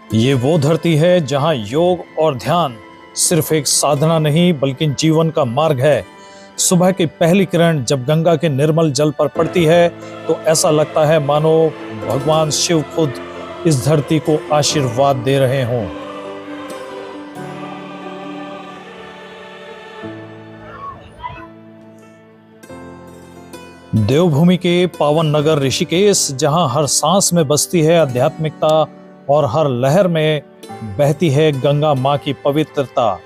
ये वो धरती है जहां योग और ध्यान सिर्फ एक साधना नहीं बल्कि जीवन का मार्ग है। सुबह की पहली किरण जब गंगा के निर्मल जल पर पड़ती है तो ऐसा लगता है मानो भगवान शिव खुद इस धरती को आशीर्वाद दे रहे हों। देवभूमि के पावन नगर ऋषिकेश, जहां हर सांस में बसती है आध्यात्मिकता और हर लहर में बहती है गंगा मां की पवित्रता।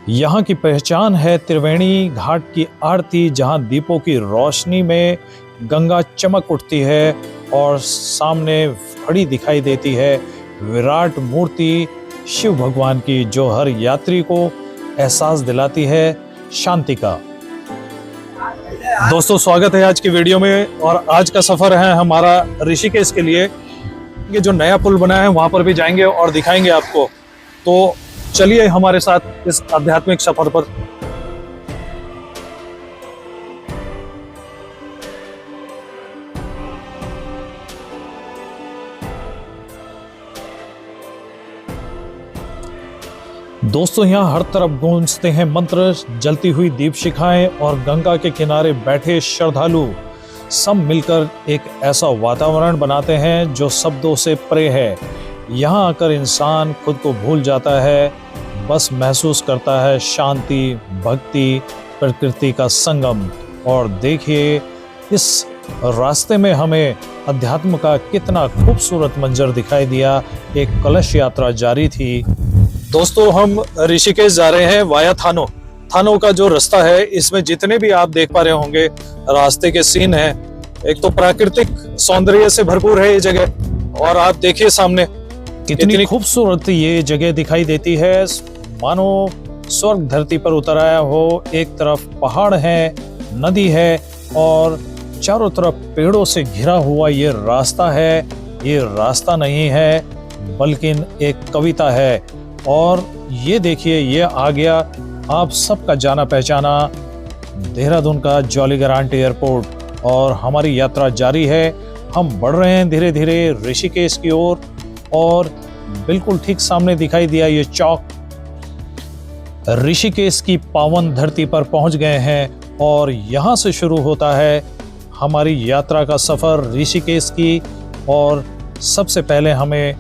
यहाँ की पहचान है त्रिवेणी घाट की आरती, जहां दीपों की रोशनी में गंगा चमक उठती है और सामने खड़ी दिखाई देती है विराट मूर्ति शिव भगवान की, जो हर यात्री को एहसास दिलाती है शांति का। दोस्तों, स्वागत है आज की वीडियो में। और आज का सफर है हमारा ऋषिकेश के लिए। ये जो नया पुल बना है वहां पर भी जाएंगे और दिखाएंगे आपको। तो चलिए हमारे साथ इस आध्यात्मिक सफर पर। दोस्तों, यहाँ हर तरफ गूंजते हैं मंत्र, जलती हुई दीप शिखाएं और गंगा के किनारे बैठे श्रद्धालु सब मिलकर एक ऐसा वातावरण बनाते हैं जो शब्दों से परे है। यहाँ आकर इंसान खुद को भूल जाता है, बस महसूस करता है शांति, भक्ति, प्रकृति का संगम। और देखिए, इस रास्ते में हमें अध्यात्म का कितना खूबसूरत मंजर दिखाई दिया। एक कलश यात्रा जारी थी। दोस्तों, हम ऋषिकेश जा रहे हैं वाया थानो। थानो का जो रास्ता है, इसमें जितने भी आप देख पा रहे होंगे रास्ते के सीन है, एक तो प्राकृतिक सौंदर्य से भरपूर है ये जगह। और आप देखिए सामने कितनी खूबसूरत ये जगह दिखाई देती है, मानो स्वर्ग धरती पर उतर आया हो। एक तरफ पहाड़ है, नदी है और चारों तरफ पेड़ों से घिरा हुआ ये रास्ता है। ये रास्ता नहीं है बल्कि एक कविता है। और ये देखिए, ये आ गया आप सबका जाना पहचाना देहरादून का जॉलीग्रांट एयरपोर्ट। और हमारी यात्रा जारी है। हम बढ़ रहे हैं धीरे धीरे ऋषिकेश की ओर। और बिल्कुल ठीक सामने दिखाई दिया ये चौक। ऋषिकेश की पावन धरती पर पहुंच गए हैं और यहाँ से शुरू होता है हमारी यात्रा का सफर ऋषिकेश की। और सबसे पहले हमें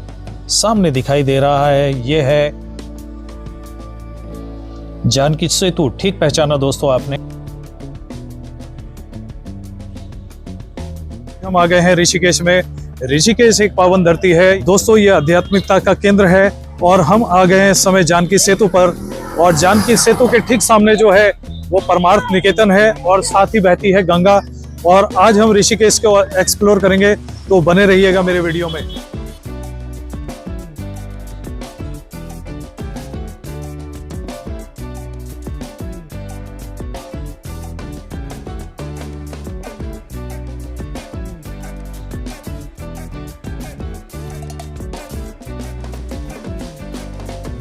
सामने दिखाई दे रहा है, ये है जानकी सेतु। ठीक पहचाना दोस्तों आपने। हम आ गए हैं ऋषिकेश में। ऋषिकेश एक पावन धरती है दोस्तों, ये आध्यात्मिकता का केंद्र है। और हम आ गए हैं इस समय जानकी सेतु पर। और जानकी सेतु के ठीक सामने जो है वो परमार्थ निकेतन है और साथ ही बहती है गंगा। और आज हम ऋषिकेश को एक्सप्लोर करेंगे, तो बने रहिएगा मेरे वीडियो में।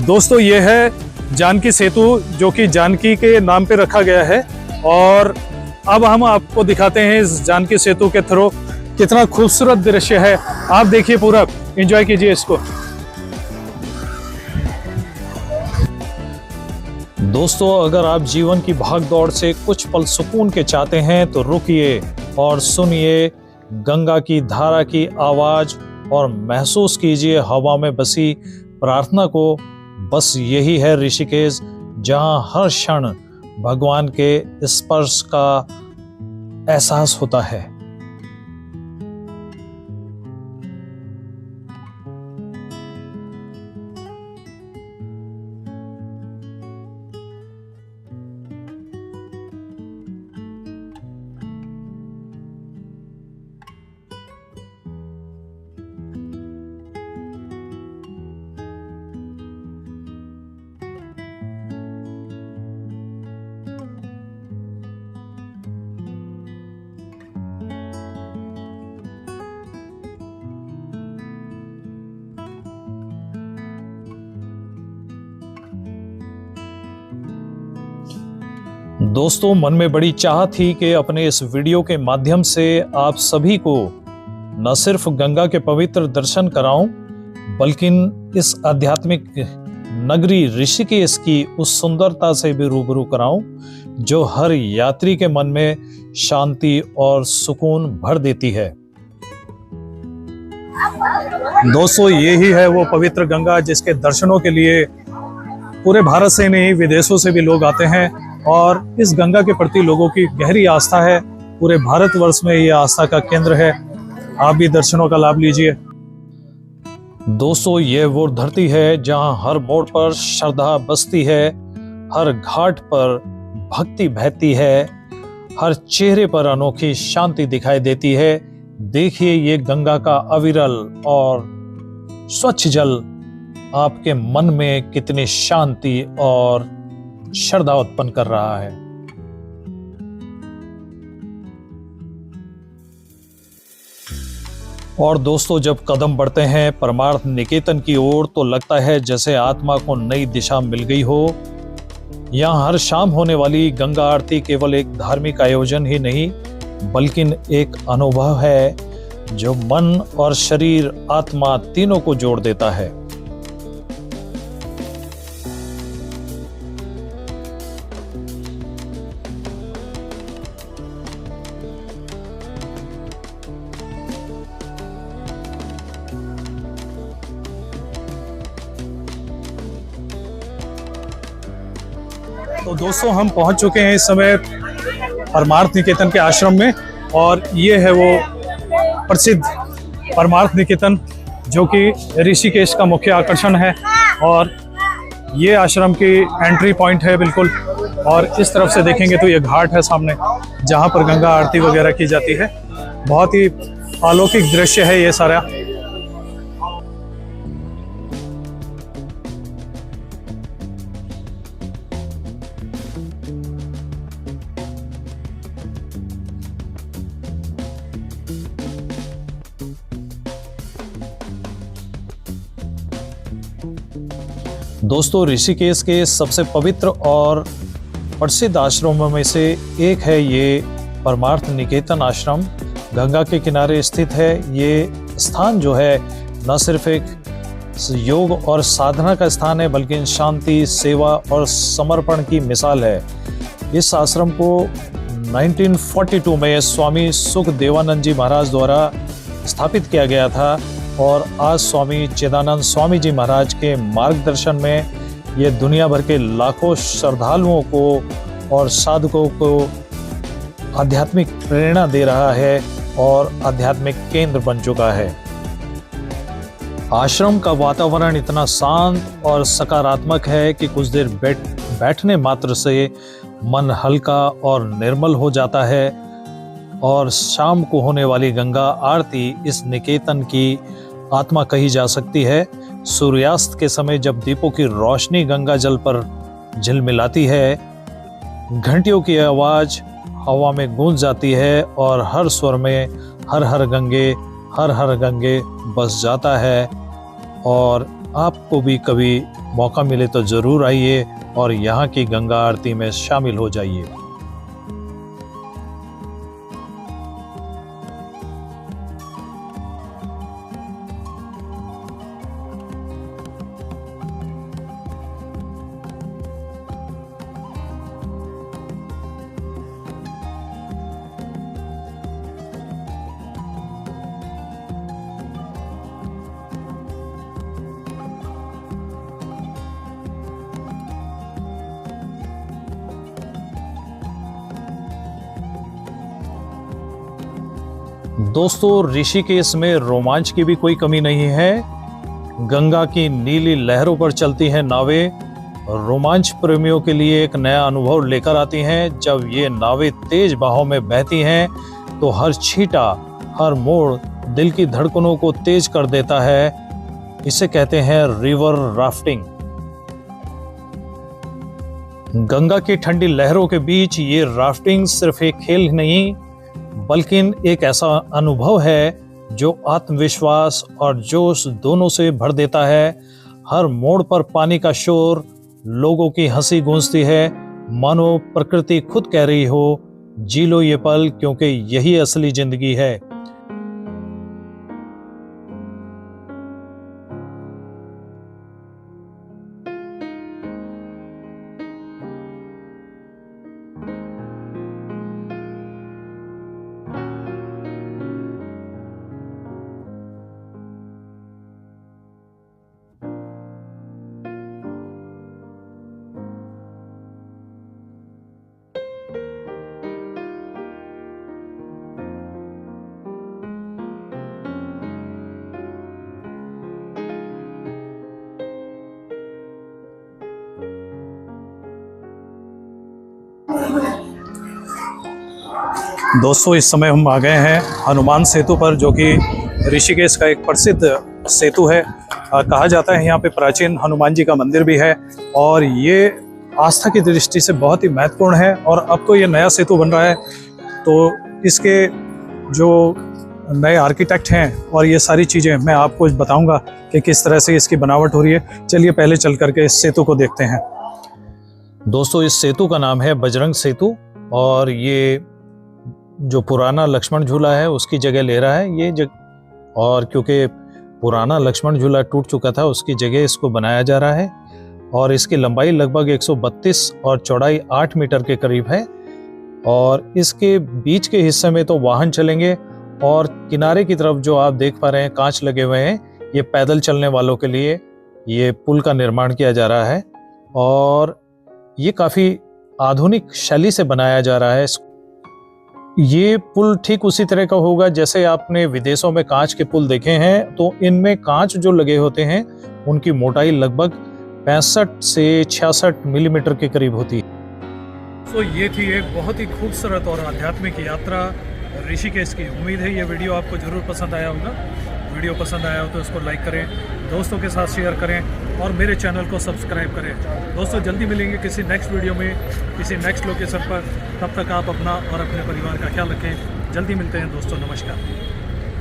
दोस्तों, ये है जानकी सेतु, जो कि जानकी के नाम पे रखा गया है। और अब हम आपको दिखाते हैं इस जानकी सेतु के थ्रू कितना खूबसूरत दृश्य है। आप देखिए, पूरा एंजॉय कीजिए इसको। दोस्तों, अगर आप जीवन की भागदौड़ से कुछ पल सुकून के चाहते हैं तो रुकिए और सुनिए गंगा की धारा की आवाज और महसूस कीजिए हवा में बसी प्रार्थना को। बस यही है ऋषिकेश, जहां हर क्षण भगवान के स्पर्श का एहसास होता है। दोस्तों, मन में बड़ी चाह थी कि अपने इस वीडियो के माध्यम से आप सभी को न सिर्फ गंगा के पवित्र दर्शन कराऊं, बल्कि इस आध्यात्मिक नगरी ऋषिकेश की उस सुंदरता से भी रूबरू कराऊं जो हर यात्री के मन में शांति और सुकून भर देती है। दोस्तों, यही है वो पवित्र गंगा जिसके दर्शनों के लिए पूरे भारत से नहीं विदेशों से भी लोग आते हैं और इस गंगा के प्रति लोगों की गहरी आस्था है। पूरे भारतवर्ष में ये आस्था का केंद्र है। आप भी दर्शनों का लाभ लीजिए। दोस्तों, ये वो धरती है जहां हर मोड़ पर श्रद्धा बसती है, हर घाट पर भक्ति बहती है, हर चेहरे पर अनोखी शांति दिखाई देती है। देखिए ये गंगा का अविरल और स्वच्छ जल आपके मन में कितनी शांति और श्रद्धा उत्पन्न कर रहा है। और दोस्तों, जब कदम बढ़ते हैं परमार्थ निकेतन की ओर तो लगता है जैसे आत्मा को नई दिशा मिल गई हो। यहाँ हर शाम होने वाली गंगा आरती केवल एक धार्मिक आयोजन ही नहीं बल्कि एक अनुभव है जो मन और शरीर आत्मा तीनों को जोड़ देता है। तो दोस्तों, हम पहुंच चुके हैं इस समय परमार्थ निकेतन के आश्रम में और ये है वो प्रसिद्ध परमार्थ निकेतन जो कि ऋषिकेश का मुख्य आकर्षण है। और ये आश्रम की एंट्री पॉइंट है बिल्कुल। और इस तरफ से देखेंगे तो ये घाट है सामने जहाँ पर गंगा आरती वगैरह की जाती है। बहुत ही अलौकिक दृश्य है ये सारा। दोस्तों, ऋषिकेश के सबसे पवित्र और प्रसिद्ध आश्रमों में से एक है ये परमार्थ निकेतन आश्रम। गंगा के किनारे स्थित है। ये स्थान जो है न सिर्फ एक योग और साधना का स्थान है बल्कि शांति, सेवा और समर्पण की मिसाल है। इस आश्रम को 1942 में स्वामी सुखदेवानंद जी महाराज द्वारा स्थापित किया गया था और आज स्वामी चिदानंद स्वामी जी महाराज के मार्गदर्शन में ये दुनिया भर के लाखों श्रद्धालुओं को और साधकों को आध्यात्मिक प्रेरणा दे रहा है और आध्यात्मिक केंद्र बन चुका है। आश्रम का वातावरण इतना शांत और सकारात्मक है कि कुछ देर बैठने मात्र से मन हल्का और निर्मल हो जाता है। और शाम को होने वाली गंगा आरती इस निकेतन की आत्मा कही जा सकती है। सूर्यास्त के समय जब दीपों की रोशनी गंगा जल पर झिलमिलाती है, घंटियों की आवाज हवा में गूंज जाती है और हर स्वर में हर हर गंगे बस जाता है। और आपको भी कभी मौका मिले तो जरूर आइए और यहाँ की गंगा आरती में शामिल हो जाइए। दोस्तों, ऋषिकेश में रोमांच की भी कोई कमी नहीं है। गंगा की नीली लहरों पर चलती हैं नावें रोमांच प्रेमियों के लिए एक नया अनुभव लेकर आती हैं। जब ये नावें तेज बहाव में बहती हैं तो हर छींटा, हर मोड़ दिल की धड़कनों को तेज कर देता है। इसे कहते हैं रिवर राफ्टिंग। गंगा की ठंडी लहरों के बीच ये राफ्टिंग सिर्फ एक खेल नहीं बल्कि एक ऐसा अनुभव है जो आत्मविश्वास और जोश दोनों से भर देता है। हर मोड़ पर पानी का शोर, लोगों की हंसी गूंजती है, मानो प्रकृति खुद कह रही हो, जी लो ये पल क्योंकि यही असली जिंदगी है। दोस्तों इस समय हम आ गए हैं हनुमान सेतु पर, जो कि ऋषिकेश का एक प्रसिद्ध सेतु है। कहा जाता है यहाँ पे प्राचीन हनुमान जी का मंदिर भी है और ये आस्था की दृष्टि से बहुत ही महत्वपूर्ण है। और अब तो ये नया सेतु बन रहा है, तो इसके जो नए आर्किटेक्ट हैं और ये सारी चीज़ें मैं आपको बताऊंगा कि किस तरह से इसकी बनावट हो रही है। चलिए पहले चल करके इस सेतु को देखते हैं। दोस्तों इस सेतु का नाम है बजरंग सेतु और ये जो पुराना लक्ष्मण झूला है उसकी जगह ले रहा है ये और क्योंकि पुराना लक्ष्मण झूला टूट चुका था उसकी जगह इसको बनाया जा रहा है। और इसकी लंबाई लगभग 132 और चौड़ाई 8 मीटर के करीब है। और इसके बीच के हिस्से में तो वाहन चलेंगे और किनारे की तरफ जो आप देख पा रहे हैं कांच लगे हुए हैं, ये पैदल चलने वालों के लिए ये पुल का निर्माण किया जा रहा है। और ये काफ़ी आधुनिक शैली से बनाया जा रहा है। ये पुल ठीक उसी तरह का होगा जैसे आपने विदेशों में कांच के पुल देखे हैं, तो इनमें कांच जो लगे होते हैं उनकी मोटाई लगभग 65 से 66 मिलीमीटर के करीब होती है। तो ये थी एक बहुत ही खूबसूरत और आध्यात्मिक यात्रा ऋषिकेश की। उम्मीद है ये वीडियो आपको जरूर पसंद आया होगा। वीडियो पसंद आया हो तो इसको लाइक करें, दोस्तों के साथ शेयर करें और मेरे चैनल को सब्सक्राइब करें। दोस्तों जल्दी मिलेंगे किसी नेक्स्ट वीडियो में, किसी नेक्स्ट लोकेशन पर। तब तक आप अपना और अपने परिवार का ख्याल रखें। जल्दी मिलते हैं दोस्तों, नमस्कार।